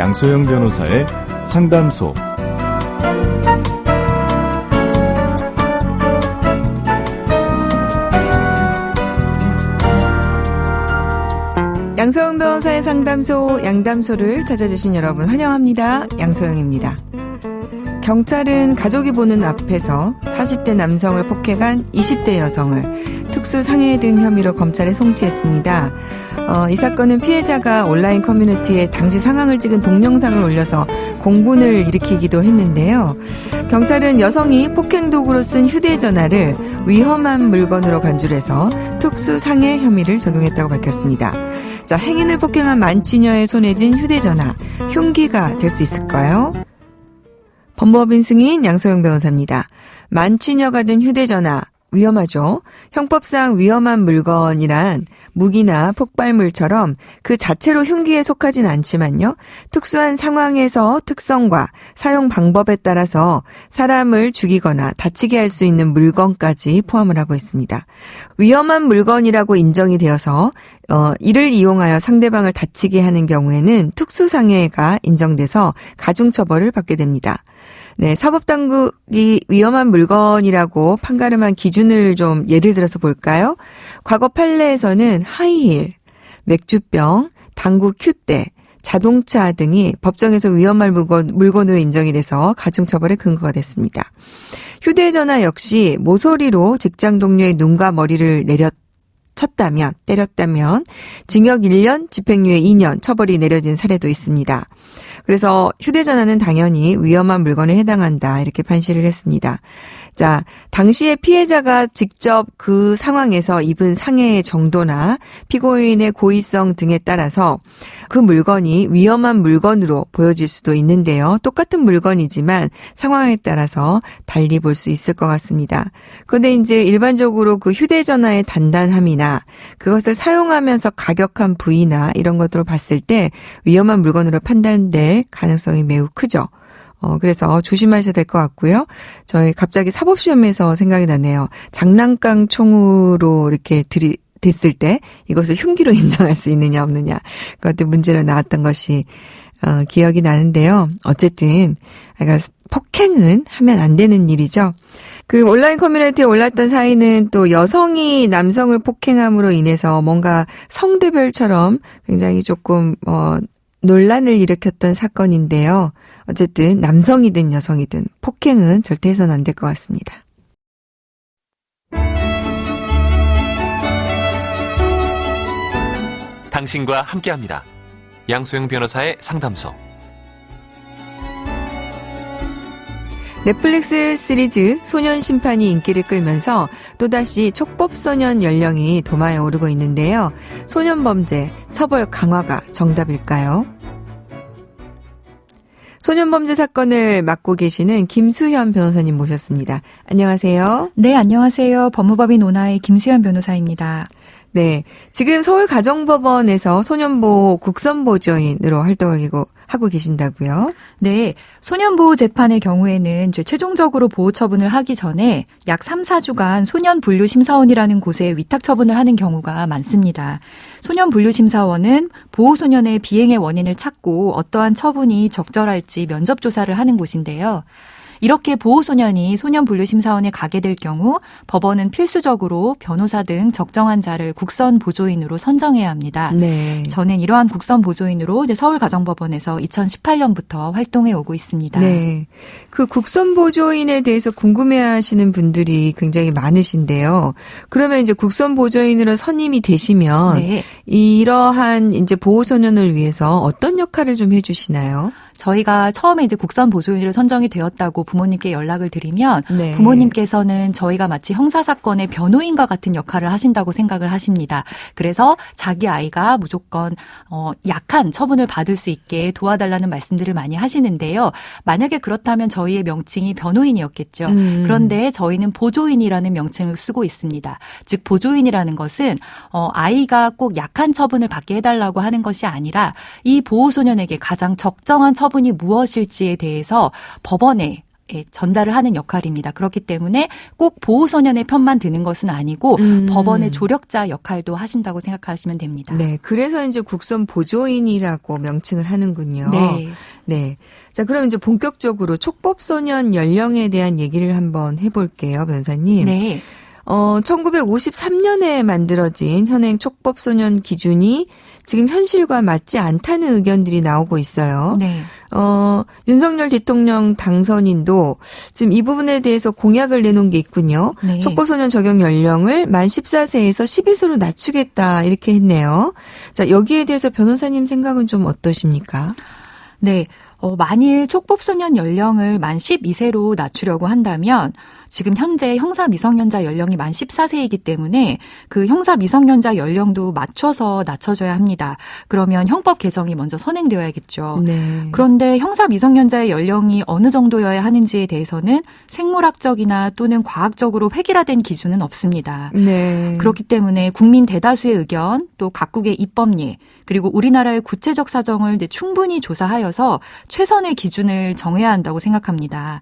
양소영 변호사의 상담소. 양소영 변호사의 상담소, 양담소를 찾아주신 여러분 환영합니다. 양소영입니다. 경찰은 가족이 보는 앞에서 40대 남성을 폭행한 20대 여성을 특수상해 등 혐의로 검찰에 송치했습니다. 이 사건은 피해자가 온라인 커뮤니티에 당시 상황을 찍은 동영상을 올려서 공분을 일으키기도 했는데요. 경찰은 여성이 폭행 도구로 쓴 휴대전화를 위험한 물건으로 간주해서 특수상해 혐의를 적용했다고 밝혔습니다. 자, 행인을 폭행한 만취녀의 손에 쥔 휴대전화, 흉기가 될 수 있을까요? 법무법인 승인 양소영 변호사입니다. 만취녀가 든 휴대전화, 위험하죠. 형법상 위험한 물건이란 무기나 폭발물처럼 그 자체로 흉기에 속하진 않지만요. 특수한 상황에서 특성과 사용 방법에 따라서 사람을 죽이거나 다치게 할 수 있는 물건까지 포함을 하고 있습니다. 위험한 물건이라고 인정이 되어서 이를 이용하여 상대방을 다치게 하는 경우에는 특수상해가 인정돼서 가중처벌을 받게 됩니다. 네, 사법당국이 위험한 물건이라고 판가름한 기준을 좀 예를 들어서 볼까요? 과거 판례에서는 하이힐, 맥주병, 당구 큐대, 자동차 등이 법정에서 위험한 물건으로 인정이 돼서 가중처벌의 근거가 됐습니다. 휴대전화 역시 모서리로 직장 동료의 눈과 머리를 때렸다면 징역 1년, 집행유예 2년 처벌이 내려진 사례도 있습니다. 그래서 휴대전화는 당연히 위험한 물건에 해당한다 이렇게 판시를 했습니다. 자, 당시에 피해자가 직접 그 상황에서 입은 상해의 정도나 피고인의 고의성 등에 따라서 그 물건이 위험한 물건으로 보여질 수도 있는데요. 똑같은 물건이지만 상황에 따라서 달리 볼 수 있을 것 같습니다. 그런데 이제 일반적으로 그 휴대전화의 단단함이나 그것을 사용하면서 가격한 부위나 이런 것들을 봤을 때 위험한 물건으로 판단될 가능성이 매우 크죠. 그래서 조심하셔야 될 것 같고요. 저희 갑자기 사법시험에서 생각이 나네요. 장난감 총으로 이렇게 됐을 때 이것을 흉기로 인정할 수 있느냐 없느냐. 그것도 문제로 나왔던 것이 기억이 나는데요. 어쨌든 그러니까 폭행은 하면 안 되는 일이죠. 그 온라인 커뮤니티에 올랐던 사인은 또 여성이 남성을 폭행함으로 인해서 뭔가 성대별처럼 굉장히 조금 논란을 일으켰던 사건인데요. 어쨌든 남성이든 여성이든 폭행은 절대 해서는 안 될 것 같습니다. 당신과 함께합니다. 양소영 변호사의 상담소. 넷플릭스 시리즈 소년 심판이 인기를 끌면서 또다시 촉법소년 연령이 도마에 오르고 있는데요. 소년범죄 처벌 강화가 정답일까요? 소년범죄 사건을 맡고 계시는 김수현 변호사님 모셨습니다. 안녕하세요. 네, 안녕하세요. 법무법인 오나의 김수현 변호사입니다. 네, 지금 서울가정법원에서 소년보호 국선보조인으로 활동을 하고 계신다고요? 네, 소년보호 재판의 경우에는 최종적으로 보호 처분을 하기 전에 약 3, 4주간 소년분류심사원이라는 곳에 위탁 처분을 하는 경우가 많습니다. 소년분류심사원은 보호소년의 비행의 원인을 찾고 어떠한 처분이 적절할지 면접조사를 하는 곳인데요. 이렇게 보호소년이 소년분류심사원에 가게 될 경우 법원은 필수적으로 변호사 등 적정한 자를 국선보조인으로 선정해야 합니다. 네. 저는 이러한 국선보조인으로 이제 서울가정법원에서 2018년부터 활동해 오고 있습니다. 네. 그 국선보조인에 대해서 궁금해하시는 분들이 굉장히 많으신데요. 그러면 이제 국선보조인으로 선임이 되시면 네. 이러한 이제 보호소년을 위해서 어떤 역할을 좀 해주시나요? 저희가 처음에 이제 국선 보조인으로 선정이 되었다고 부모님께 연락을 드리면 네. 부모님께서는 저희가 마치 형사사건의 변호인과 같은 역할을 하신다고 생각을 하십니다. 그래서 자기 아이가 무조건 약한 처분을 받을 수 있게 도와달라는 말씀들을 많이 하시는데요. 만약에 그렇다면 저희의 명칭이 변호인이었겠죠. 그런데 저희는 보조인이라는 명칭을 쓰고 있습니다. 즉 보조인이라는 것은 아이가 꼭 약한 처분을 받게 해달라고 하는 것이 아니라 이 보호소년에게 가장 적정한 처분이 무엇일지에 대해서 법원에 전달을 하는 역할입니다. 그렇기 때문에 꼭 보호소년의 편만 드는 것은 아니고 법원의 조력자 역할도 하신다고 생각하시면 됩니다. 네, 그래서 이제 국선 보조인이라고 명칭을 하는군요. 네. 네. 자, 그럼 이제 본격적으로 촉법소년 연령에 대한 얘기를 한번 해볼게요, 변호사님. 네. 1953년에 만들어진 현행 촉법소년 기준이 지금 현실과 맞지 않다는 의견들이 나오고 있어요. 네. 윤석열 대통령 당선인도 지금 이 부분에 대해서 공약을 내놓은 게 있군요. 네. 촉법소년 적용 연령을 만 14세에서 12세로 낮추겠다 이렇게 했네요. 자, 여기에 대해서 변호사님 생각은 좀 어떠십니까? 네. 만일 촉법소년 연령을 만 12세로 낮추려고 한다면 지금 현재 형사 미성년자 연령이 만 14세이기 때문에 그 형사 미성년자 연령도 맞춰서 낮춰줘야 합니다. 그러면 형법 개정이 먼저 선행되어야겠죠. 네. 그런데 형사 미성년자의 연령이 어느 정도여야 하는지에 대해서는 생물학적이나 또는 과학적으로 획일화된 기준은 없습니다. 네. 그렇기 때문에 국민 대다수의 의견, 또 각국의 입법례, 그리고 우리나라의 구체적 사정을 충분히 조사하여서 최선의 기준을 정해야 한다고 생각합니다.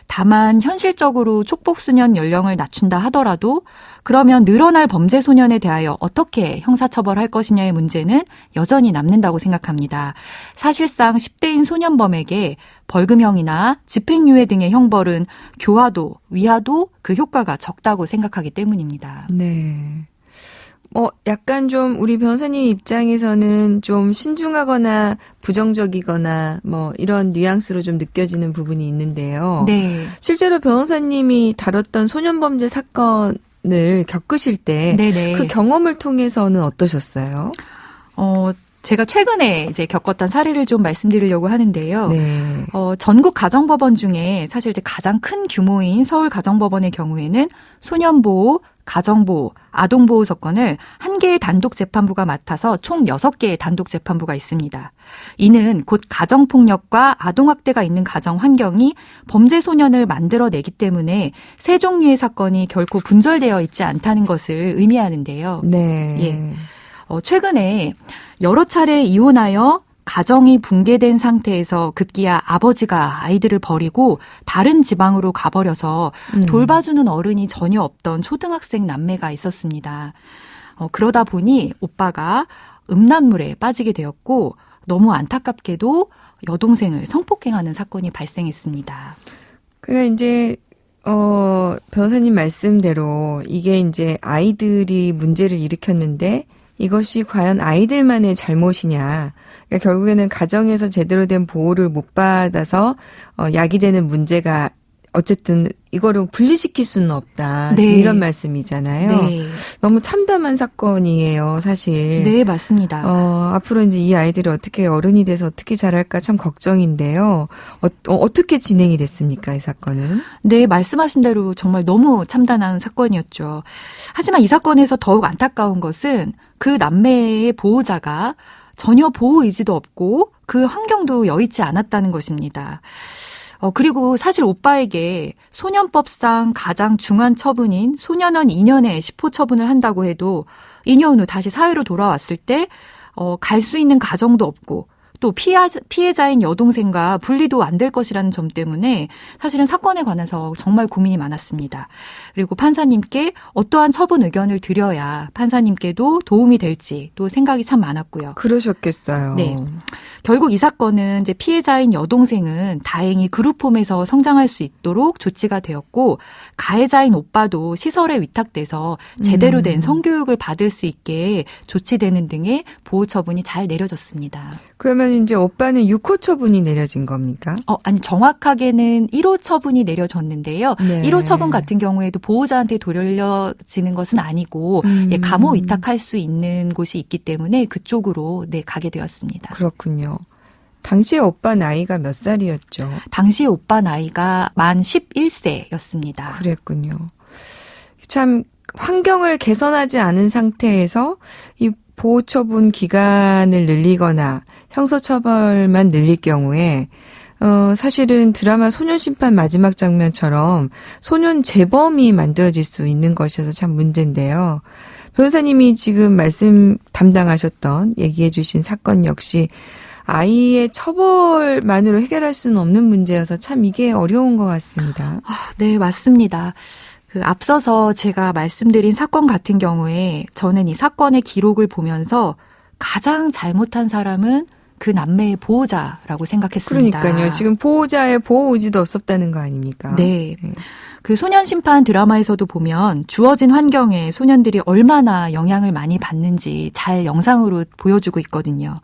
다만 현실적으로 촉법소년 연령을 낮춘다 하더라도 그러면 늘어날 범죄 소년에 대하여 어떻게 형사처벌할 것이냐의 문제는 여전히 남는다고 생각합니다. 사실상 10대인 소년범에게 벌금형이나 집행유예 등의 형벌은 교화도, 위화도 그 효과가 적다고 생각하기 때문입니다. 네. 약간 좀 우리 변호사님 입장에서는 좀 신중하거나 부정적이거나 이런 뉘앙스로 좀 느껴지는 부분이 있는데요. 네. 실제로 변호사님이 다뤘던 소년범죄 사건을 겪으실 때 그 경험을 통해서는 어떠셨어요? 제가 최근에 이제 겪었던 사례를 좀 말씀드리려고 하는데요. 네. 전국 가정법원 중에 사실 이제 가장 큰 규모인 서울 가정법원의 경우에는 소년보호, 가정보호, 아동보호 사건을 한 개의 단독 재판부가 맡아서 총 6개의 단독 재판부가 있습니다. 이는 곧 가정폭력과 아동학대가 있는 가정 환경이 범죄 소년을 만들어내기 때문에 세 종류의 사건이 결코 분절되어 있지 않다는 것을 의미하는데요. 네. 예. 최근에 여러 차례 이혼하여 가정이 붕괴된 상태에서 급기야 아버지가 아이들을 버리고 다른 지방으로 가버려서 돌봐주는 어른이 전혀 없던 초등학생 남매가 있었습니다. 그러다 보니 오빠가 음란물에 빠지게 되었고 너무 안타깝게도 여동생을 성폭행하는 사건이 발생했습니다. 그러니까 이제 변호사님 말씀대로 이게 이제 아이들이 문제를 일으켰는데 이것이 과연 아이들만의 잘못이냐. 그러니까 결국에는 가정에서 제대로 된 보호를 못 받아서 야기되는 문제가 어쨌든 이거를 분리시킬 수는 없다. 네. 지금 이런 말씀이잖아요. 네. 너무 참담한 사건이에요, 사실. 네, 맞습니다. 앞으로 이제 이 아이들이 어떻게 어른이 돼서 어떻게 자랄까 참 걱정인데요. 어떻게 진행이 됐습니까, 이 사건은? 네, 말씀하신 대로 정말 너무 참담한 사건이었죠. 하지만 이 사건에서 더욱 안타까운 것은 그 남매의 보호자가 전혀 보호 의지도 없고 그 환경도 여의치 않았다는 것입니다. 그리고 사실 오빠에게 소년법상 가장 중한 처분인 소년원 2년의 시포 처분을 한다고 해도 2년 후 다시 사회로 돌아왔을 때 갈 수 있는 가정도 없고 또 피해자인 여동생과 분리도 안 될 것이라는 점 때문에 사실은 사건에 관해서 정말 고민이 많았습니다. 그리고 판사님께 어떠한 처분 의견을 드려야 판사님께도 도움이 될지 또 생각이 참 많았고요. 그러셨겠어요. 네. 결국 이 사건은 이제 피해자인 여동생은 다행히 그룹홈에서 성장할 수 있도록 조치가 되었고 가해자인 오빠도 시설에 위탁돼서 제대로 된 성교육을 받을 수 있게 조치되는 등의 보호 처분이 잘 내려졌습니다. 그러면 이제 오빠는 6호 처분이 내려진 겁니까? 아니 정확하게는 1호 처분이 내려졌는데요. 네. 1호 처분 같은 경우에도 보호자한테 돌려지는 것은 아니고 감호 위탁할 수 있는 곳이 있기 때문에 그쪽으로 가게 되었습니다. 그렇군요. 당시에 오빠 나이가 몇 살이었죠? 당시 오빠 나이가 만 11세였습니다. 그랬군요. 참 환경을 개선하지 않은 상태에서 이 보호처분 기간을 늘리거나 형사처벌만 늘릴 경우에 사실은 드라마 소년심판 마지막 장면처럼 소년 재범이 만들어질 수 있는 것이어서 참 문제인데요. 변호사님이 지금 말씀 담당하셨던 얘기해 주신 사건 역시 아이의 처벌만으로 해결할 수는 없는 문제여서 참 이게 어려운 것 같습니다. 네, 맞습니다. 앞서서 제가 말씀드린 사건 같은 경우에 저는 이 사건의 기록을 보면서 가장 잘못한 사람은 그 남매의 보호자라고 생각했습니다. 그러니까요. 지금 보호자의 보호 의지도 없었다는 거 아닙니까? 네. 그 소년 심판 드라마에서도 보면 주어진 환경에 소년들이 얼마나 영향을 많이 받는지 잘 영상으로 보여주고 있거든요.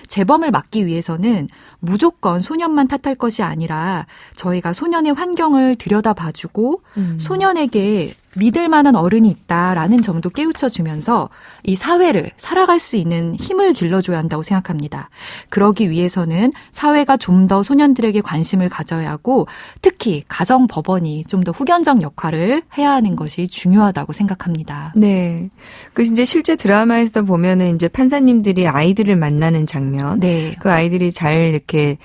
재범을 막기 위해서는 무조건 소년만 탓할 것이 아니라 저희가 소년의 환경을 들여다봐주고 소년에게 믿을 만한 어른이 있다라는 점도 깨우쳐주면서 이 사회를 살아갈 수 있는 힘을 길러줘야 한다고 생각합니다. 그러기 위해서는 사회가 좀 더 소년들에게 관심을 가져야 하고 특히 가정법원이 좀 더 후견적 역할을 해야 하는 것이 중요하다고 생각합니다. 네. 그 이제 실제 드라마에서 보면은 이제 판사님들이 아이들을 만나는 장면. 네. 그 아이들이 잘 이렇게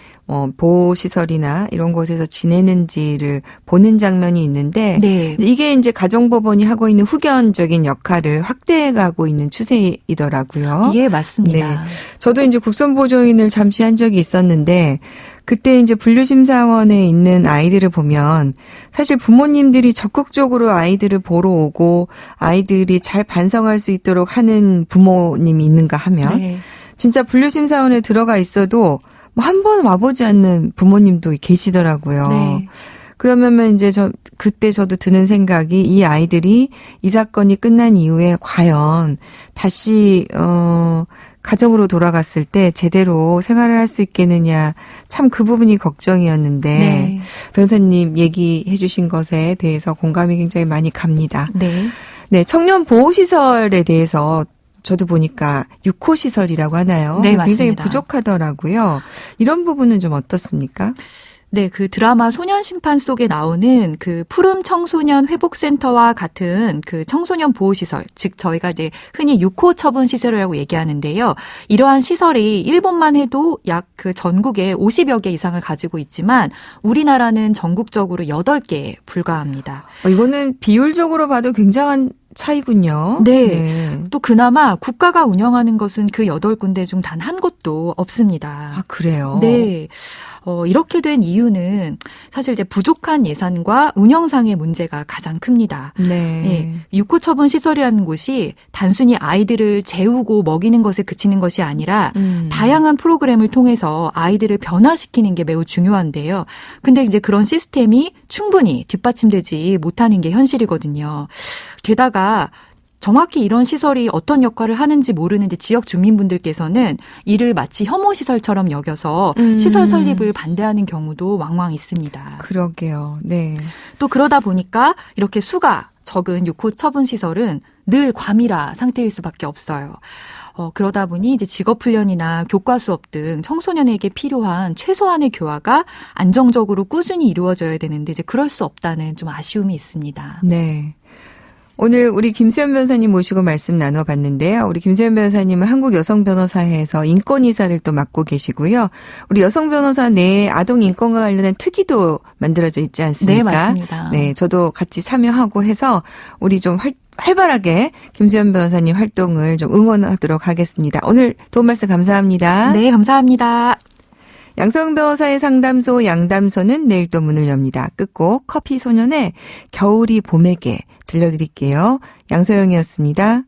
보호시설이나 이런 곳에서 지내는지를 보는 장면이 있는데 네. 이게 이제 가정법원이 하고 있는 후견적인 역할을 확대해가고 있는 추세이더라고요. 예, 맞습니다. 네. 저도 이제 국선보조인을 잠시 한 적이 있었는데 그때 이제 분류심사원에 있는 아이들을 보면 사실 부모님들이 적극적으로 아이들을 보러 오고 아이들이 잘 반성할 수 있도록 하는 부모님이 있는가 하면 네. 진짜 분류심사원에 들어가 있어도 뭐 한 번 와보지 않는 부모님도 계시더라고요. 네. 그러면 이제 그때 저도 드는 생각이 이 아이들이 이 사건이 끝난 이후에 과연 다시, 가정으로 돌아갔을 때 제대로 생활을 할 수 있겠느냐. 참 그 부분이 걱정이었는데. 네. 변호사님 얘기해 주신 것에 대해서 공감이 굉장히 많이 갑니다. 네. 네. 청년 보호시설에 대해서 저도 보니까 6호 시설이라고 하나요? 네, 굉장히 맞습니다. 부족하더라고요. 이런 부분은 좀 어떻습니까? 네, 그 드라마 소년 심판 속에 나오는 그 푸름 청소년 회복센터와 같은 그 청소년 보호시설, 즉 저희가 이제 흔히 6호 처분 시설이라고 얘기하는데요. 이러한 시설이 일본만 해도 약 그 전국에 50여 개 이상을 가지고 있지만 우리나라는 전국적으로 8개에 불과합니다. 이거는 비율적으로 봐도 굉장한 차이군요. 네. 또 그나마 국가가 운영하는 것은 그 8군데 중 단 한 곳도 없습니다. 아, 그래요? 네. 이렇게 된 이유는 사실 이제 부족한 예산과 운영상의 문제가 가장 큽니다. 네. 네. 6호 처분 시설이라는 곳이 단순히 아이들을 재우고 먹이는 것에 그치는 것이 아니라 다양한 프로그램을 통해서 아이들을 변화시키는 게 매우 중요한데요. 근데 이제 그런 시스템이 충분히 뒷받침되지 못하는 게 현실이거든요. 게다가 정확히 이런 시설이 어떤 역할을 하는지 모르는 지역 주민분들께서는 이를 마치 혐오시설처럼 여겨서 시설 설립을 반대하는 경우도 왕왕 있습니다. 그러게요. 네. 또 그러다 보니까 이렇게 수가 적은 6호 처분 시설은 늘 과밀화 상태일 수밖에 없어요. 그러다 보니 이제 직업훈련이나 교과 수업 등 청소년에게 필요한 최소한의 교화가 안정적으로 꾸준히 이루어져야 되는데 이제 그럴 수 없다는 좀 아쉬움이 있습니다. 네. 오늘 우리 김수현 변호사님 모시고 말씀 나눠봤는데요. 우리 김수현 변호사님은 한국여성변호사회에서 인권이사를 또 맡고 계시고요. 우리 여성 변호사 내에 아동 인권과 관련된 특위도 만들어져 있지 않습니까? 네, 맞습니다. 네, 저도 같이 참여하고 해서 우리 좀 활발하게 김수현 변호사님 활동을 좀 응원하도록 하겠습니다. 오늘 도움 말씀 감사합니다. 네, 감사합니다. 양소영 변호사의 상담소 양담소는 내일 또 문을 엽니다. 끝곡 커피소년의 겨울이 봄에게 들려드릴게요. 양소영이었습니다.